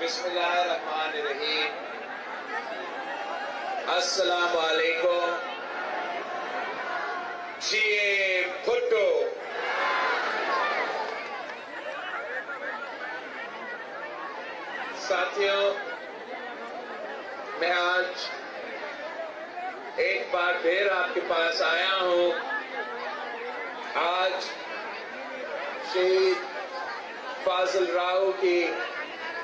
बिस्मिल्लाहिर्रहमानिर्रहीम। अस्सलामु अलैकुम। जीए भुट्टो। साथियों, मैं आज एक बार फिर आपके पास आया हूं। आज शहीद फाजिल राव की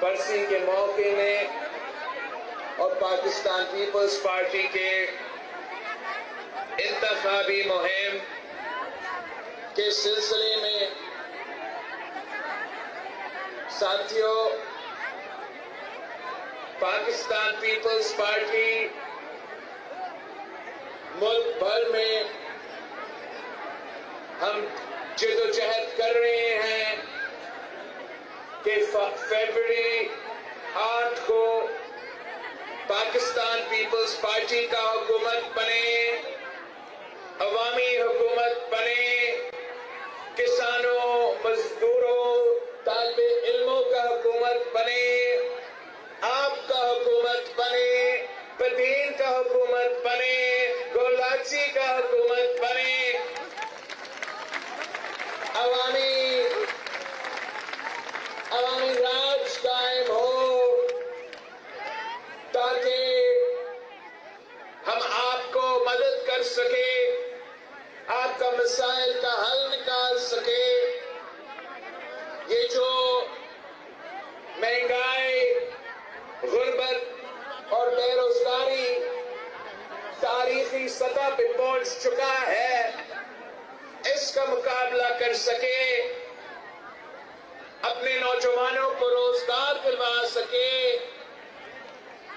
बरसी के मौके में और पाकिस्तान पीपल्स पार्टी के इंतखाबी मुहिम के सिलसिले में साथियों, पाकिस्तान पीपल्स पार्टी मुल्क भर में हम जिद्दोजहद कर रहे हैं कि फरवरी 8 को पाकिस्तान पीपल्स पार्टी का हुकूमत बने, अवामी हुकूमत बने, किसानों, मजदूरों, तालिबे इल्मों का हुकूमत बने, आपका हुकूमत बने, बदीन का हुकूमत बने, गोलाची का हुकूमत बने, अवामी राज कायम हो, ताकि हम आपको मदद कर सके, आपका मसाइल का हल निकाल सके। ये जो महंगाई, गुर्बत और बेरोजगारी तारीखी सतह पे पहुंच चुका है, इसका मुकाबला कर सके, अपने नौजवानों को रोजगार दिलवा सके,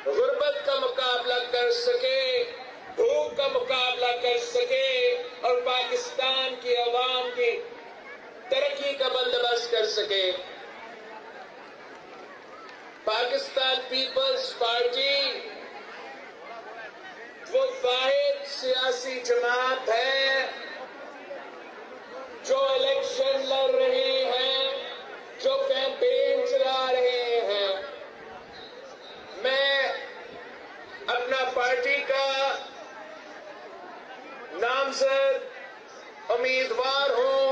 गुर्बत का मुकाबला कर सके, भूख का मुकाबला कर सके और पाकिस्तान की आवाम की तरक्की का बंदोबस्त कर सके। पाकिस्तान पीपल्स पार्टी वो वाहिद सियासी जमात है जो इलेक्शन लड़ रहे हैं, जो कैंपेन चला रहे हैं। मैं अपना पार्टी का नामजद उम्मीदवार हूं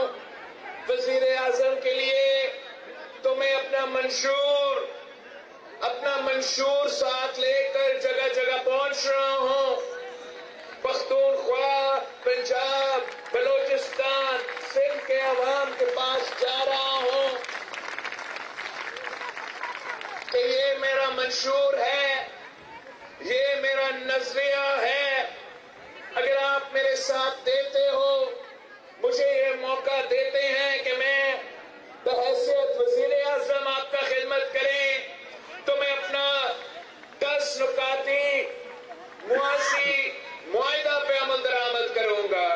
वजीर आजम के लिए, तो मैं अपना मंशूर साथ लेकर जगह जगह पहुंच रहा हूं। पख्तूनख्वा, पंजाब, बलोचिस्तान, सिंध के अवाम के पास जा रहा हूं कि ये मेरा मंशूर है, ये मेरा नजरिया है। अगर आप मेरे साथ देते हो, मुझे ये मौका देते हैं कि मैं बहैसियत वज़ीर आज़म आपका खिदमत करें, तो मैं अपना 10 नुकाती मुआहिदा पे अमल दरामद करूंगा।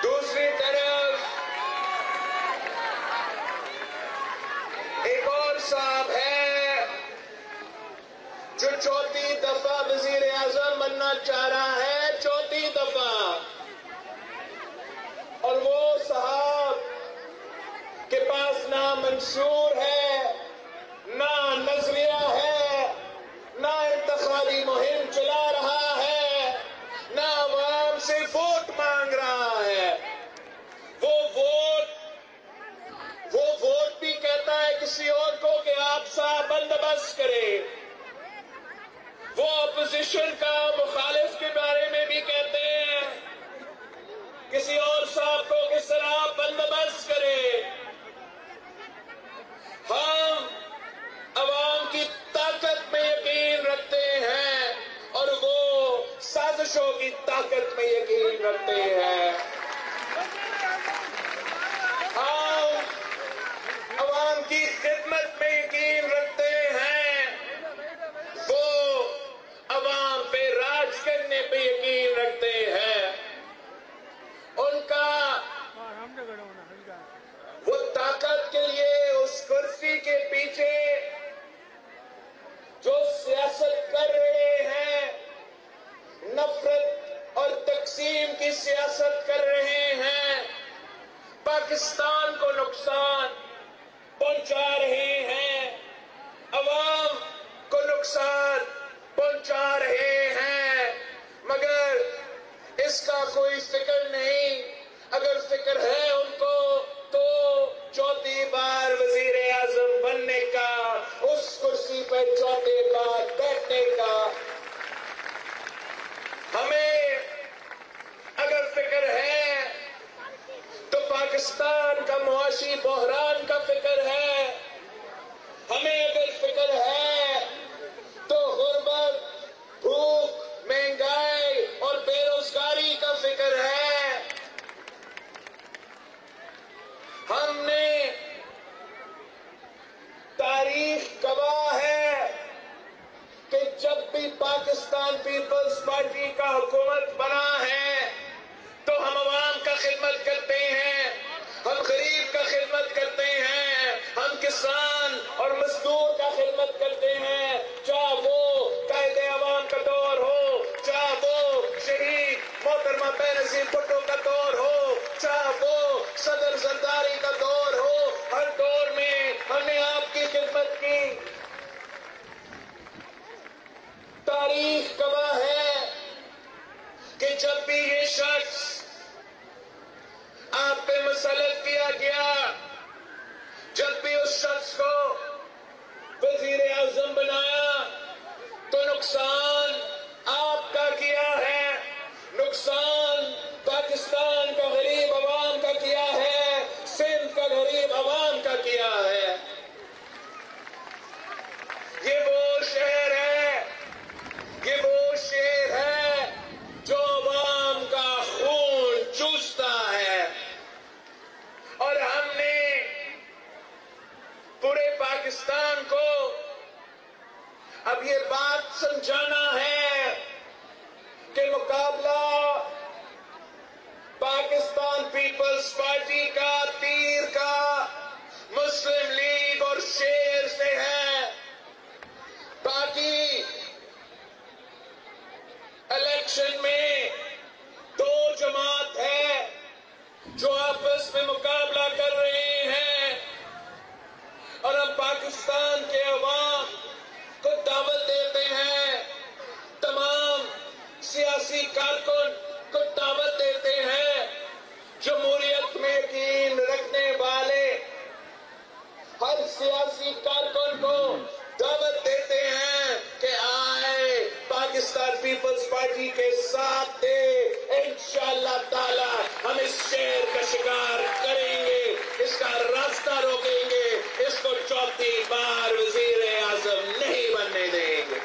दूसरी तरफ एक और साहब है जो चौथी दफा वजीर आजम बनना चाह रहा है, चौथी दफा, और वो साहब के पास ना मंशूर है, ना नजरिया है, ना इंतखाबी मुहिम चला रहा है, ना आवाम से वोट मांग रहा है। वो वोट भी कहता है किसी और को कि आप साहब बंदोबस्त करें। वो अपोजिशन का मुखालिफ के बारे में भी कहते हैं किसी और साहब को किस तरह बंदोबस्त करें। हम अवाम की ताकत में यकीन रखते हैं और वो साजिशों की ताकत में यकीन रखते हैं। हम अवाम की खिदमत में यकीन रखते हैं, वो अवाम पे राज करने पे यकीन रखते हैं। उनका वो ताकत के लिए उस कुर्सी के पीछे जो सियासत कर रहे हैं, नफरत और तकसीम की सियासत कर रहे हैं, पाकिस्तान को नुकसान पहुंचा रहे हैं, तारीख गवाह है कि जब भी पाकिस्तान पीपल्स पार्टी का हुकूमत बना है तो हम अवाम का खिदमत करते हैं, हम गरीब का खिदमत करते हैं, हम किसान और मजदूर का खिदमत करते हैं, चाहे वो कायदे अवाम का दौर हो, चाहे वो शहीद मोहतरमा बेनजीर भुट्टो का दौर हो, चाहे वो सदर जरदारी का दौर हो, हर दौर में हमने आपकी खिदमत की। तारीख गवाह है कि जब भी ये शख्स आप पे मुसल्लत किया गया, जब भी उस शख्स को वजीर आजम बनाया तो नुकसान आपका किया है, नुकसान पाकिस्तान का गरीब अवाम का किया है, सिंध का गरीब अवाम का किया है। ये वो शहर है, ये वो शेर है जो अवाम का खून चूसता है, और हमने पूरे पाकिस्तान को अब ये बात समझाना है कि मुकाबला पाकिस्तान पीपल्स पार्टी का, तीर का, मुस्लिम लीग और शेर से है। बाकी इलेक्शन में दो जमात है जो आपस में मुकाबला कर रहे हैं, और हम पाकिस्तान के अवाम को दावत देते हैं, तमाम सियासी कारकुन को दावत देते हैं, जमहूरियत में यकीन रखने वाले हर सियासी कारकुन को दावत देते हैं कि आए पाकिस्तान पीपल्स पार्टी के साथ दे। इंशाअल्लाह ताला हम इस शेर का शिकार करेंगे, इसका रास्ता रोकेंगे, इसको चौथी बार वजीर आजम नहीं बनने देंगे।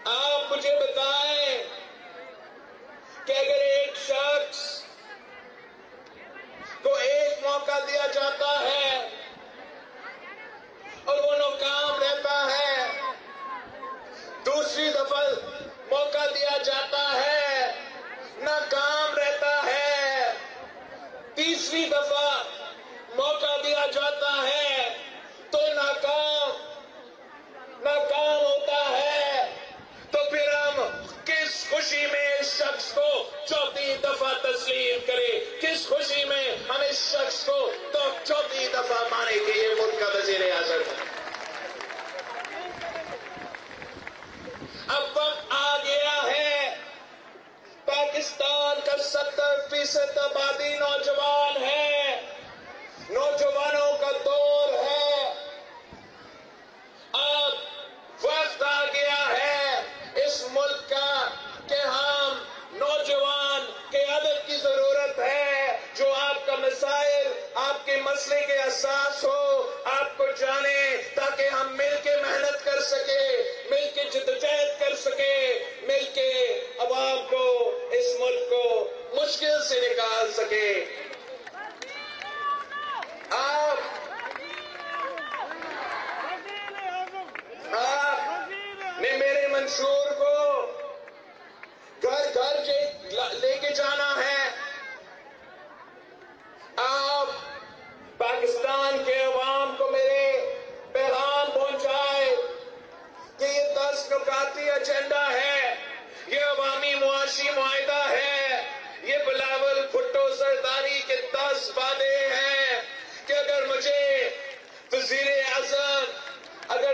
आप मुझे बताएं कि अगर एक शख्स को एक मौका दिया जाता है और वो नाकाम रहता है, दूसरी दफा मौका दिया जाता है, नाकाम रहता है, तीसरी दफा मौका दिया जाता है तो नाकाम होता है, तो फिर हम किस खुशी में इस शख्स को चौथी दफा तस्लीम करें, किस खुशी में हम इस शख्स को तो चौथी दफा माने कि ये मुल्क का वजीर आजम है। अब वक्त आ गया है, पाकिस्तान का 70% आबादी नौजवान है, नौजवानों का दौर है। अब वक्त आ गया है इस मुल्क का कि हम नौजवान के अदद की जरूरत है, जो आपका मसाइल, आपके मसले के एहसास हो, आपको जाने, ताकि हम मिलके मेहनत कर सके, मिलके जद्दोजहद कर सके, मिलके अवाम को, इस मुल्क को मुश्किल से निकाल सके। आपने मेरे मंशूर को घर घर लेके जाना है। आप पाकिस्तान के अवाम को मेरे पैगाम पहुंचाए कि ये 10 नुकाती एजेंडा है, ये अवामी मुआशी मुआहिदा है, ये बिलावल भुट्टो जरदारी के 10 वादे हैं कि अगर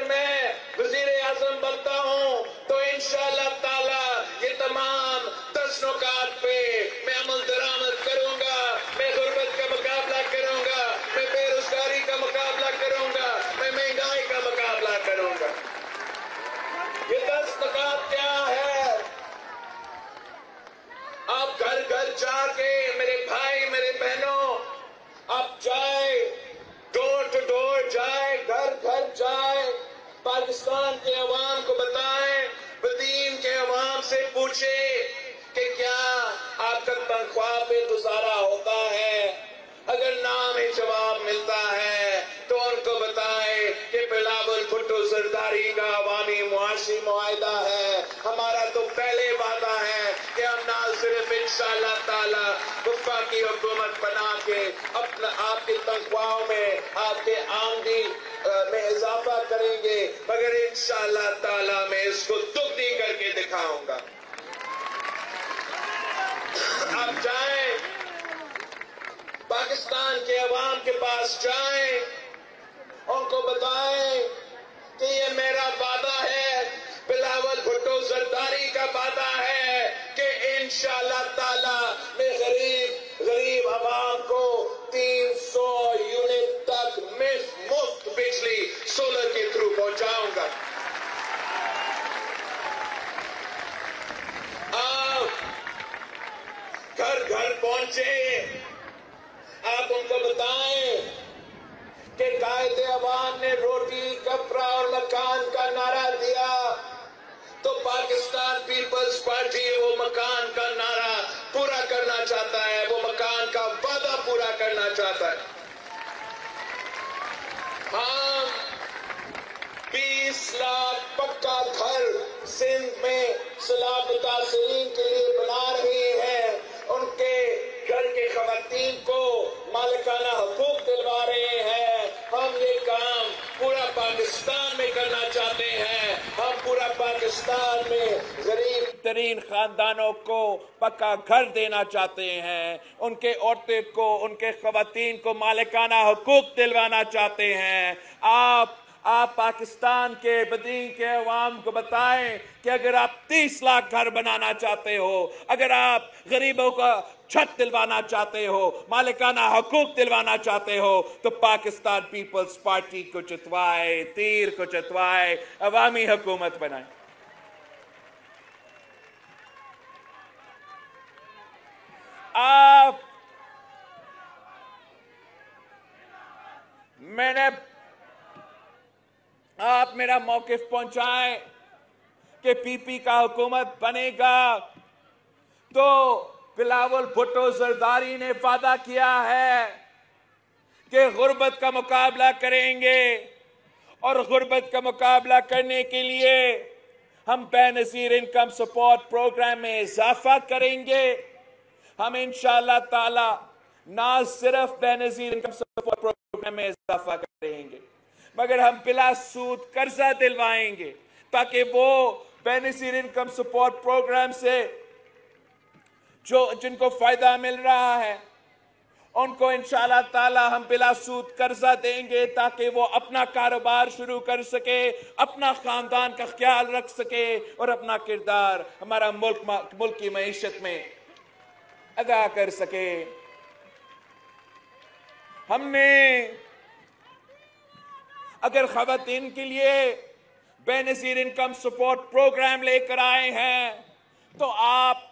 मैं वजीर आजम बनता हूं तो इंशाअल्लाह ताला ये तमाम 10 नुकात पे मैं अमल दरामद करूंगा, मैं गुर्बत का मुकाबला करूंगा, मैं बेरोजगारी का मुकाबला करूंगा, मैं महंगाई का मुकाबला करूंगा। ये 10 नुकात क्या है? आप घर घर जाके मेरे भाई मेरे बहनों, आप जाए, डोर टू डोर जाए, घर घर जाए, पाकिस्तान के अवाम को बताएं, बदीन के अवाम से पूछे कि क्या इंशाअल्लाह ताला वफाकी हुकूमत बना के अपना आपके तनख्वाहों में, आपके आमदनी में इजाफा करेंगे, मगर इंशाअल्लाह ताला मैं इसको दुगनी करके दिखाऊंगा। आप जाएं, पाकिस्तान के अवाम के पास जाएं, उनको बताएं कि ये मेरा वादा है, बिलावल भुट्टो जरदारी का वादा है कि इंशाअल्लाह ताला मैं गरीब अवाम को 300 यूनिट तक मुफ्त बिजली सोलर के थ्रू पहुंचाऊंगा। आप घर घर पहुंचे, आप उनको बताएं कि कायदे अवाम ने रोटी, कपड़ा और मकान का नारा दिया, तो पाकिस्तान पीपल्स पार्टी वो मकान का नारा पूरा करना चाहता है, वो मकान का वादा पूरा करना चाहता है। हम 20 लाख पक्का घर सिंध में सलाब मुतासिरीन के लिए बना रहे हैं, उनके घर के खवातीन को मालिकाना हकूक दिलवा रहे हैं। हम ये काम पूरा पाकिस्तान में करना चाहते हैं। हम पूरा पाकिस्तान में गरीब तरीन खानदानों को पक्का घर देना चाहते हैं, उनके औरतें को, उनके खवातीन को मालिकाना हकूक दिलवाना चाहते हैं। आप पाकिस्तान के बदीन के अवाम को बताएं कि अगर आप 30 लाख घर बनाना चाहते हो, अगर आप गरीबों का छत दिलवाना चाहते हो, मालिकाना हकूक दिलवाना चाहते हो, तो पाकिस्तान पीपल्स पार्टी को चितवाए, तीर को चितवाए, अवामी हुकूमत बनाए। आप मेरा मौकिफ पहुंचाए कि पीपी का हुकूमत बनेगा, तो बिलावल भुट्टो जरदारी ने वादा किया है कि गुर्बत का मुकाबला करेंगे, और गुर्बत का मुकाबला करने के लिए हम बेनज़ीर इनकम सपोर्ट प्रोग्राम में इजाफा करेंगे। हम इंशाअल्लाह ताला ना सिर्फ बेनज़ीर इनकम सपोर्ट प्रोग्राम में इजाफा करेंगे, मगर हम बिला सूद कर्जा दिलवाएंगे, ताकि वो बेनज़ीर इनकम सपोर्ट प्रोग्राम से जिनको फायदा मिल रहा है उनको इंशाअल्लाह ताला हम बिला सूद कर्जा देंगे, ताकि वो अपना कारोबार शुरू कर सके, अपना खानदान का ख्याल रख सके और अपना किरदार हमारा मुल्क की मईशत में अदा कर सके। हमने अगर खवातीन के लिए बेनज़ीर इनकम सपोर्ट प्रोग्राम लेकर आए हैं, तो आप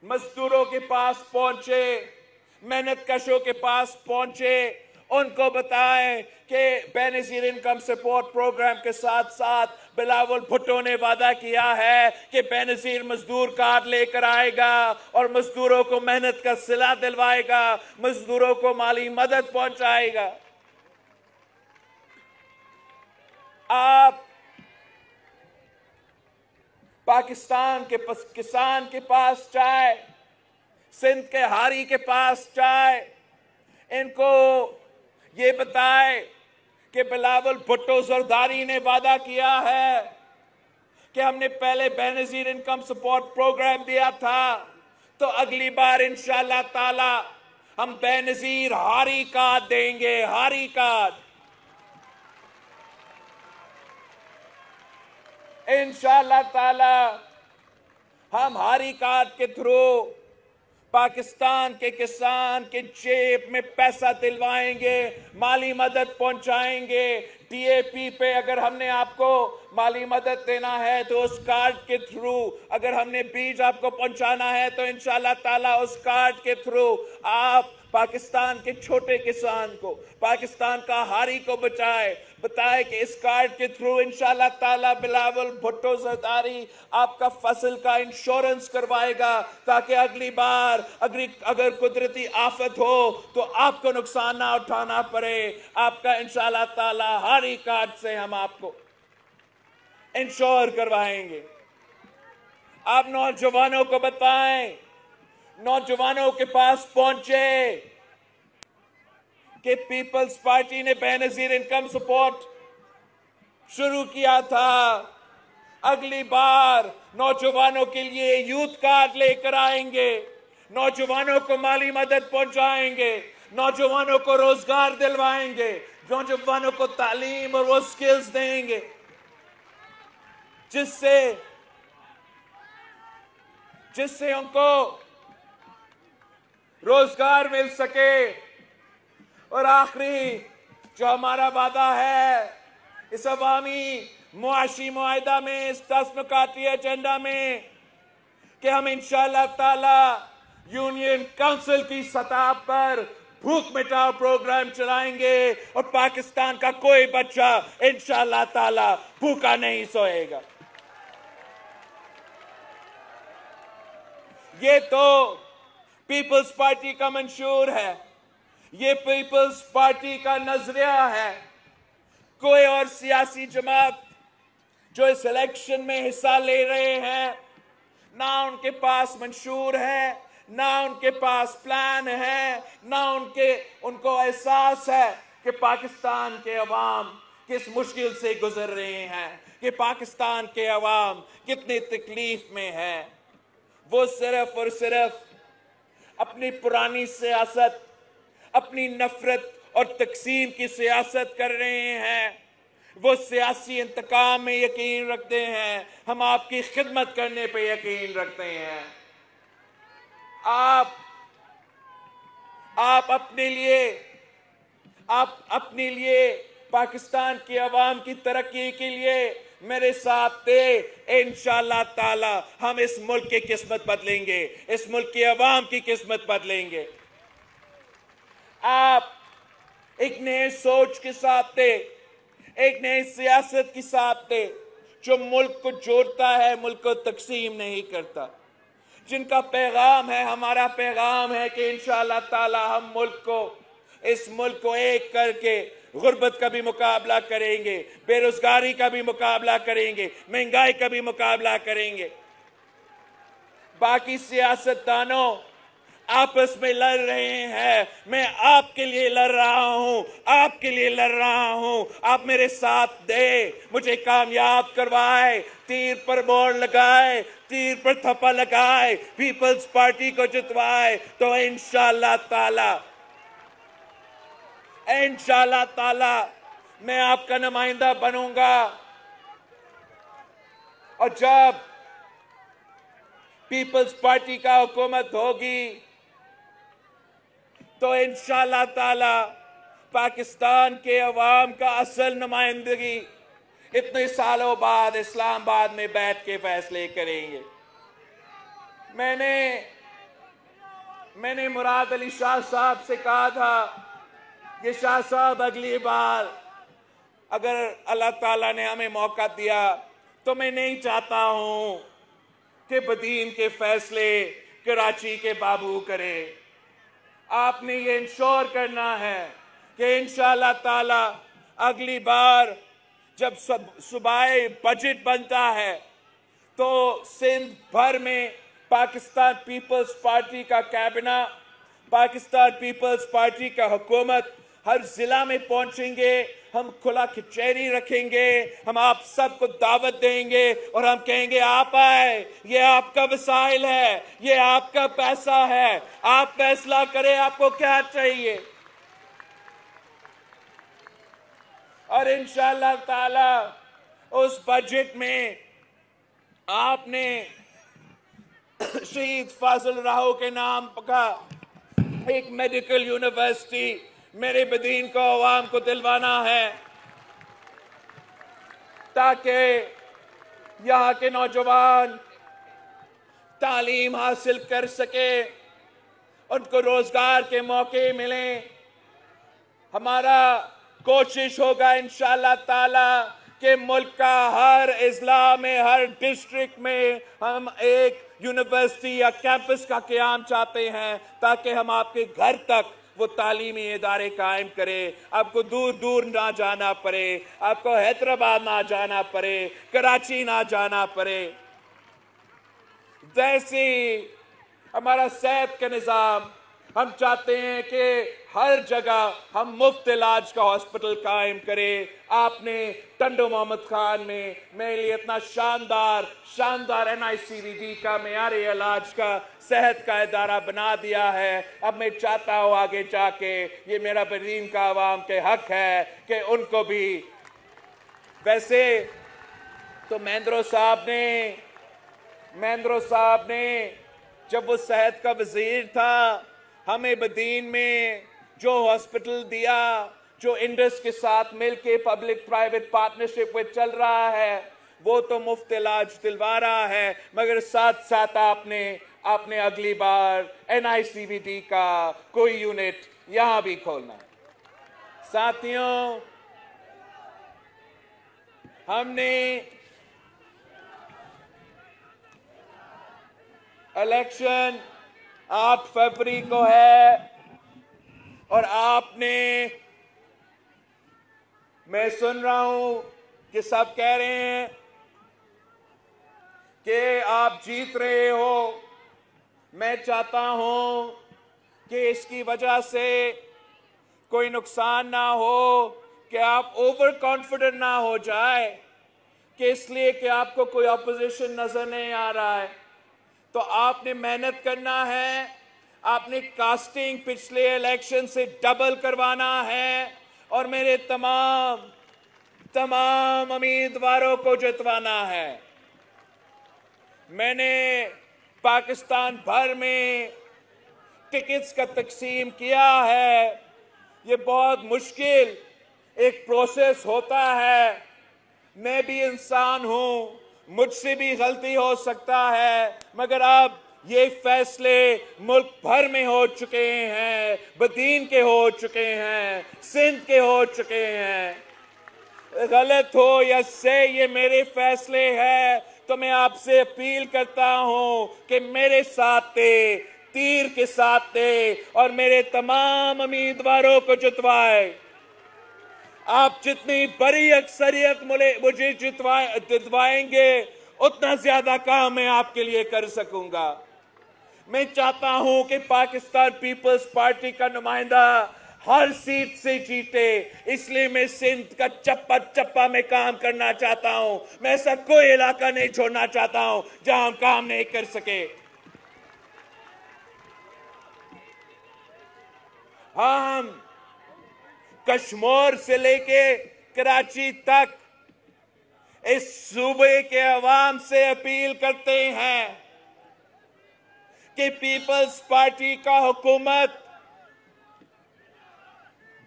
मजदूरों के पास पहुंचे, मेहनत कशों के पास पहुंचे, उनको बताएं कि बेनज़ीर इनकम सपोर्ट प्रोग्राम के साथ साथ बिलावल भुट्टो ने वादा किया है कि बेनज़ीर मजदूर कार्ड लेकर आएगा और मजदूरों को मेहनत का सिला दिलवाएगा, मजदूरों को माली मदद पहुंचाएगा। आप पाकिस्तान के किसान के पास जाए, सिंध के हारी के पास जाए, इनको ये बताए कि बिलावल भुट्टो जरदारी ने वादा किया है कि हमने पहले बेनज़ीर इनकम सपोर्ट प्रोग्राम दिया था, तो अगली बार इंशाअल्लाह ताला हम बेनज़ीर हारी कार्ड देंगे, हारी कार्ड इंशाअल्लाह ताला। हम हारी कार्ड के थ्रू पाकिस्तान के किसान के जेब में पैसा दिलवाएंगे, माली मदद पहुंचाएंगे। DAP पे अगर हमने आपको माली मदद देना है तो उस कार्ड के थ्रू, अगर हमने बीज आपको पहुंचाना है तो इंशाअल्लाह ताला उस कार्ड के थ्रू आप पाकिस्तान के छोटे किसान को, पाकिस्तान का हारी को बताए कि इस कार्ड के थ्रू इंशाअल्लाह ताला बिलावल भुट्टो जरदारी आपका फसल का इंश्योरेंस करवाएगा, ताकि अगली बार अगर कुदरती आफत हो तो आपको नुकसान ना उठाना पड़े। आपका इंशाअल्लाह ताला हारी कार्ड से हम आपको इंश्योर करवाएंगे। आप नौजवानों को बताएं, नौजवानों के पास पहुंचे कि पीपल्स पार्टी ने बेनजीर इनकम सपोर्ट शुरू किया था। अगली बार नौजवानों के लिए यूथ कार्ड लेकर आएंगे, नौजवानों को माली मदद पहुंचाएंगे, नौजवानों को रोजगार दिलवाएंगे, नौजवानों को तालीम और वो स्किल्स देंगे जिससे उनको रोजगार मिल सके। और आखिरी जो हमारा वादा है इस अवामी मुआशी मुआहिदा में, इस 10 नुकाती एजेंडा में, कि हम इंशाअल्लाह ताला यूनियन काउंसिल की सतह पर भूख मिटाओ प्रोग्राम चलाएंगे और पाकिस्तान का कोई बच्चा इंशाअल्लाह ताला भूखा नहीं सोएगा। ये तो पीपल्स पार्टी का मंशूर है, ये पीपल्स पार्टी का नजरिया है। कोई और सियासी जमात जो इस इलेक्शन में हिस्सा ले रहे हैं, ना उनके पास मंशूर है, ना उनके पास प्लान है, ना उनको एहसास है कि पाकिस्तान के अवाम किस मुश्किल से गुजर रहे हैं, कि पाकिस्तान के अवाम कितनी तकलीफ में है। वो सिर्फ और सिर्फ अपनी पुरानी सियासत, अपनी नफरत और तकसीम की सियासत कर रहे हैं। वो सियासी इंतकाम में यकीन रखते हैं, हम आपकी खिदमत करने पे यकीन रखते हैं। आप अपने लिए पाकिस्तान की आवाम की तरक्की के लिए मेरे साथ थे। इंशाअल्लाह ताला हम इस मुल्क की किस्मत बदलेंगे, इस मुल्क की आवाम की किस्मत बदलेंगे। आप एक नए सोच के साथ थे, एक नई सियासत के साथ थे, जो मुल्क को जोड़ता है, मुल्क को तकसीम नहीं करता, जिनका पैगाम है, हमारा पैगाम है कि इंशाअल्लाह ताला हम इस मुल्क को एक करके गुर्बत का भी मुकाबला करेंगे, बेरोजगारी का भी मुकाबला करेंगे, महंगाई का भी मुकाबला करेंगे। बाकी सियासतदानों आपस में लड़ रहे हैं, मैं आपके लिए लड़ रहा हूं, आपके लिए लड़ रहा हूं। आप मेरे साथ दे, मुझे कामयाब करवाए, तीर पर मोड़ लगाए, तीर पर थप्पा लगाए, पीपल्स पार्टी को जितवाए, तो इंशाअल्लाह ताला मैं आपका नुमाइंदा बनूंगा। और जब पीपल्स पार्टी का हुकूमत होगी तो इंशाअल्लाह ताला पाकिस्तान के अवाम का असल नुमाइंदगी इतने सालों बाद इस्लामाबाद में बैठ के फैसले करेंगे। मैंने मुराद अली शाह साहब से कहा था कि शाह साहब अगली बार अगर अल्लाह ताला ने हमें मौका दिया तो मैं नहीं चाहता हूं कि बदीन के फैसले कराची के बाबू करे। आपने ये इंश्योर करना है कि इंशाअल्लाह ताला अगली बार जब सूबाई बजट बनता है तो सिंध भर में पाकिस्तान पीपल्स पार्टी का कैबिना, पाकिस्तान पीपल्स पार्टी का हुकूमत हर जिला में पहुंचेंगे। हम खुला कचहरी रखेंगे, हम आप सबको दावत देंगे और हम कहेंगे आप आए, ये आपका वसाइल है, ये आपका पैसा है, आप फैसला करें आपको क्या चाहिए। और इंशाअल्लाह ताला उस बजट में आपने शहीद फाजिल राहो के नाम का एक मेडिकल यूनिवर्सिटी मेरे बदीन को अवाम को दिलवाना है, ताकि यहाँ के नौजवान तालीम हासिल कर सके, उनको रोजगार के मौके मिले। हमारा कोशिश होगा इंशाअल्लाह ताला कि मुल्क का हर इजला में, हर डिस्ट्रिक्ट में हम एक यूनिवर्सिटी या कैंपस का क़याम चाहते हैं, ताकि हम आपके घर तक वो तालीमी इदारे कायम करें। आपको दूर दूर ना जाना पड़े, आपको हैदराबाद ना जाना पड़े, कराची ना जाना पड़े। जैसे हमारा सेहत का निज़ाम, हम चाहते हैं कि हर जगह हम मुफ्त इलाज का हॉस्पिटल कायम करें। आपने टंडो मोहम्मद खान में मेरे लिए इतना शानदार NICVD का मेयारी इलाज का सेहत का इदारा बना दिया है। अब मैं चाहता हूँ आगे जाके, ये मेरा बरीन का आवाम के हक है कि उनको भी। वैसे तो महेंद्र साहब ने जब वो सेहत का वजीर था, हमें बदीन में जो हॉस्पिटल दिया, जो इंडस के साथ मिलके पब्लिक प्राइवेट पार्टनरशिप में चल रहा है, वो तो मुफ्त इलाज दिलवा रहा है, मगर साथ साथ आपने अगली बार NICVD का कोई यूनिट यहां भी खोलना है। साथियों, हमने इलेक्शन 8 फरवरी को है और मैं सुन रहा हूं कि सब कह रहे हैं कि आप जीत रहे हो। मैं चाहता हूं कि इसकी वजह से कोई नुकसान ना हो, कि आप ओवर कॉन्फिडेंट ना हो जाए कि इसलिए कि आपको कोई अपोजिशन नजर नहीं आ रहा है। तो आपने मेहनत करना है, आपने कास्टिंग पिछले इलेक्शन से डबल करवाना है और मेरे तमाम उम्मीदवारों को जितवाना है। मैंने पाकिस्तान भर में टिकट्स का तकसीम किया है। ये बहुत मुश्किल एक प्रोसेस होता है। मैं भी इंसान हूं, मुझसे भी गलती हो सकता है, मगर अब ये फैसले मुल्क भर में हो चुके हैं, बदीन के हो चुके हैं, सिंध के हो चुके हैं। गलत हो या सही, ये मेरे फैसले हैं। तो मैं आपसे अपील करता हूं कि मेरे साथ थे, तीर के साथ थे और मेरे तमाम उम्मीदवारों को जितवाए। आप जितनी बड़ी अक्सरियत मुझे जितवाएंगे, उतना ज्यादा काम मैं आपके लिए कर सकूंगा। मैं चाहता हूं कि पाकिस्तान पीपल्स पार्टी का नुमाइंदा हर सीट से जीते, इसलिए मैं सिंध का चप्पा चप्पा में काम करना चाहता हूं। मैं ऐसा कोई इलाका नहीं छोड़ना चाहता हूं जहां हम काम नहीं कर सके। हम कश्मीर से लेके कराची तक इस सूबे के अवाम से अपील करते हैं कि पीपल्स पार्टी का हुकूमत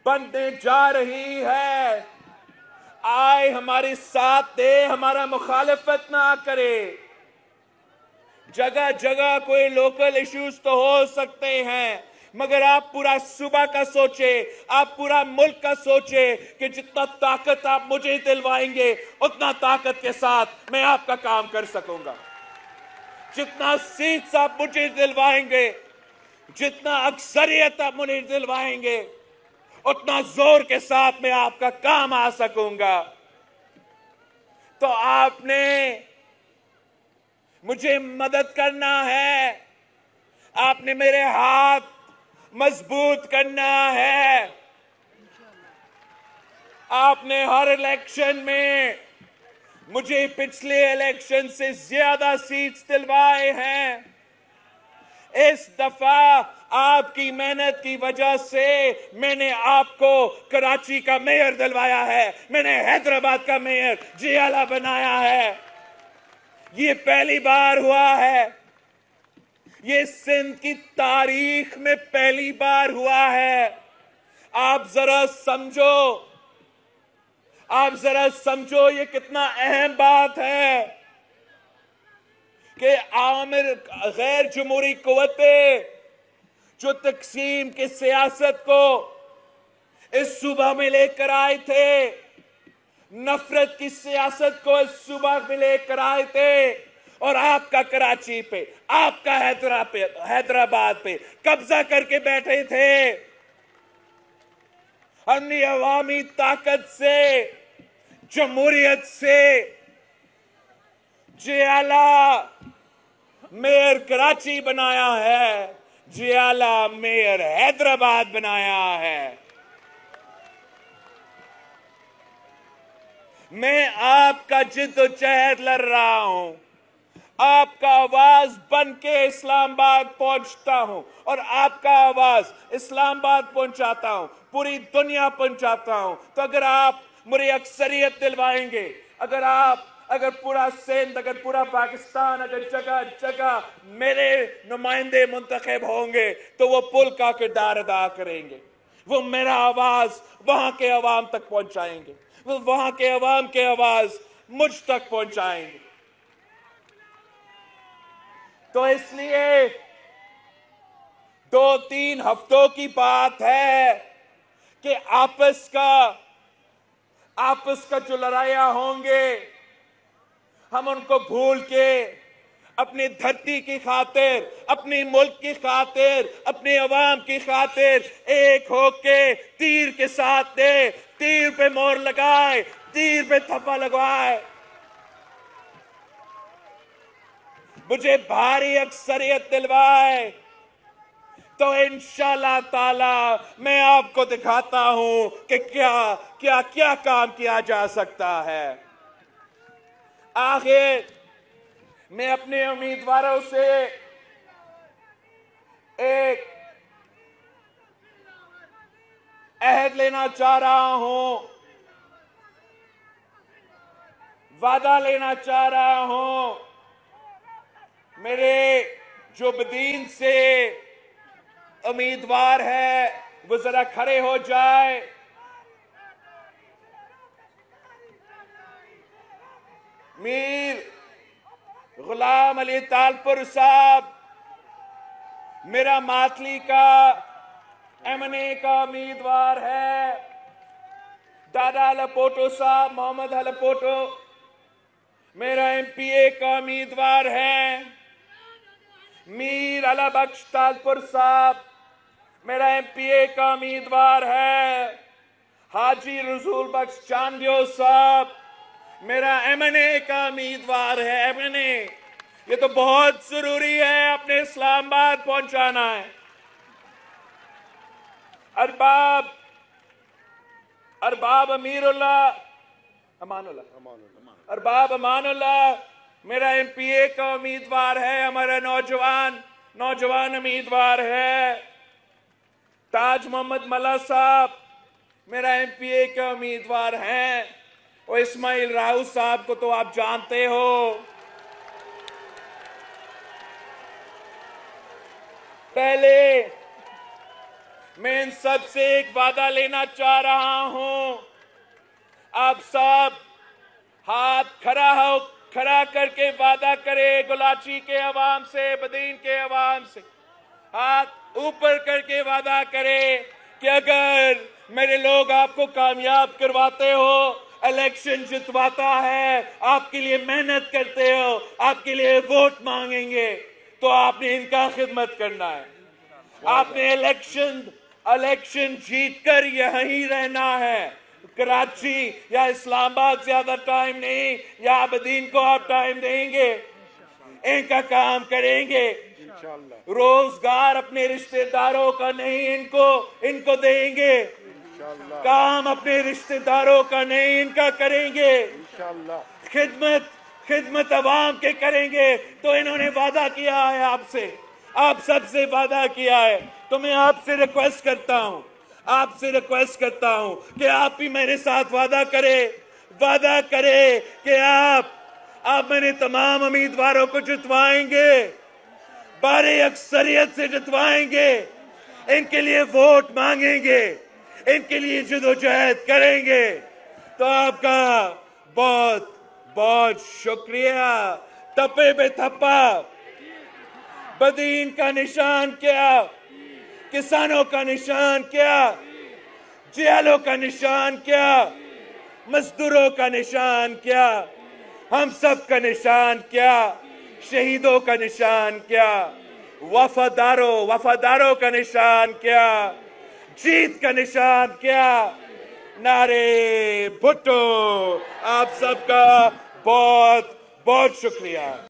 बनने जा रही है। आए हमारे साथ दे, हमारा मुखालिफत ना करे। जगह जगह कोई लोकल इश्यूज तो हो सकते हैं, मगर आप पूरा सूबा का सोचे, आप पूरा मुल्क का सोचे कि जितना ताकत आप मुझे दिलवाएंगे, उतना ताकत के साथ मैं आपका काम कर सकूंगा। जितना सीट्स आप मुझे दिलवाएंगे, जितना अक्सरियत आप मुझे दिलवाएंगे, उतना जोर के साथ मैं आपका काम आ सकूंगा। तो आपने मुझे मदद करना है, आपने मेरे हाथ मजबूत करना है। आपने हर इलेक्शन में मुझे पिछले इलेक्शन से ज्यादा सीट्स दिलवाए हैं। इस दफा आपकी मेहनत की वजह से मैंने आपको कराची का मेयर दिलवाया है, मैंने हैदराबाद का मेयर जियाला बनाया है। ये पहली बार हुआ है, ये सिंध की तारीख में पहली बार हुआ है। आप जरा समझो ये कितना अहम बात है कि आमिर गैर जमहूरी कुव्वतें जो तकसीम की सियासत को इस सूबा में लेकर आए थे, नफरत की सियासत को इस सूबा में लेकर आए थे, और आपका कराची पे, आपका हैदराबाद पे कब्जा करके बैठे थे। हमने अवामी ताकत से, जमहूरियत से जियाला मेयर कराची बनाया है, जियाला मेयर हैदराबाद बनाया है। मैं आपका जिद्दोजहद लड़ रहा हूं, आपका आवाज बन के इस्लामाबाद पहुंचता हूं और आपका आवाज इस्लामाबाद पहुंचाता हूं, पूरी दुनिया पहुंचाता हूं। तो अगर आप मुझे अक्सरियत दिलवाएंगे, अगर पूरा सिंध, अगर पूरा पाकिस्तान, अगर जगह जगह मेरे नुमाइंदे मुंतखब होंगे तो वो पुल का किरदार अदा करेंगे। वो मेरा आवाज वहां के अवाम तक पहुंचाएंगे, वो वहां के अवाम के आवाज मुझ तक पहुंचाएंगे। तो इसलिए 2-3 हफ्तों की बात है कि आपस का जो लड़ाइयां होंगे, हम उनको भूल के अपनी धरती की खातिर, अपनी मुल्क की खातिर, अपने अवाम की खातिर एक होके तीर के साथ दे, तीर पे मोहर लगाए, तीर पे थप्पा लगवाए। मुझे भारी अक्सरियत दिलवाए तो इंशाअल्लाह ताला मैं आपको दिखाता हूं कि क्या क्या क्या काम किया जा सकता है। आखिर मैं अपने उम्मीदवारों से एक अहद लेना चाह रहा हूं, वादा लेना चाह रहा हूं। मेरे जो बदीन से उम्मीदवार है वो जरा खड़े हो जाए। मीर गुलाम अली तालपुर साहब मेरा मातली का एमएनए का उम्मीदवार है। दादा हलपोटो साहब, मोहम्मद हलपोटो मेरा एमपीए का उम्मीदवार है। मीर अला बख्श तालपुर साहब मेरा एमपीए का उम्मीदवार है। हाजी रसूल बख्श चांदियो साहब मेरा एमएनए का उम्मीदवार है। एमएनए ये तो बहुत जरूरी है, अपने इस्लामाबाद पहुंचाना है। अरबाब अमानुल्लाह मेरा एमपीए का उम्मीदवार है, हमारा नौजवान उम्मीदवार है। ताज मोहम्मद मल्ला साहब मेरा एमपीए का उम्मीदवार हैं। और इस्माइल राहू साहब को तो आप जानते हो। पहले मैं इन सब से एक वादा लेना चाह रहा हूं। आप सब हाथ खड़ा करके वादा करे, गुलाची के अवाम से, बदीन के अवाम से हाथ ऊपर करके वादा करे कि अगर मेरे लोग आपको कामयाब करवाते हो, इलेक्शन जितवाता है, आपके लिए मेहनत करते हो, आपके लिए वोट मांगेंगे, तो आपने इनका खिदमत करना है। आपने इलेक्शन जीतकर यहीं रहना है। कराची या इस्लामाबाद ज्यादा टाइम नहीं, या अबदीन को आप टाइम देंगे, इनका काम करेंगे। रोजगार अपने रिश्तेदारों का नहीं, इनको देंगे। काम अपने रिश्तेदारों का नहीं, इनका करेंगे। खिदमत अवाम के करेंगे। तो इन्होंने वादा किया है आपसे, आप सबसे वादा किया है। तो मैं आपसे रिक्वेस्ट करता हूं कि आप भी मेरे साथ वादा करें कि आप मेरे तमाम उम्मीदवारों को जितवाएंगे, भारी अक्सरियत से जितवाएंगे, इनके लिए वोट मांगेंगे, इनके लिए जद्दोजहद करेंगे। तो आपका बहुत बहुत शुक्रिया। तपे पे थप्पा, बदीन का निशान क्या, किसानों का निशान क्या, जियालों का निशान क्या, मजदूरों का निशान क्या, हम सब का निशान क्या, शहीदों का निशान क्या, वफादारों का निशान क्या, जीत का निशान क्या। नारे भुट्टो। आप सबका बहुत बहुत शुक्रिया।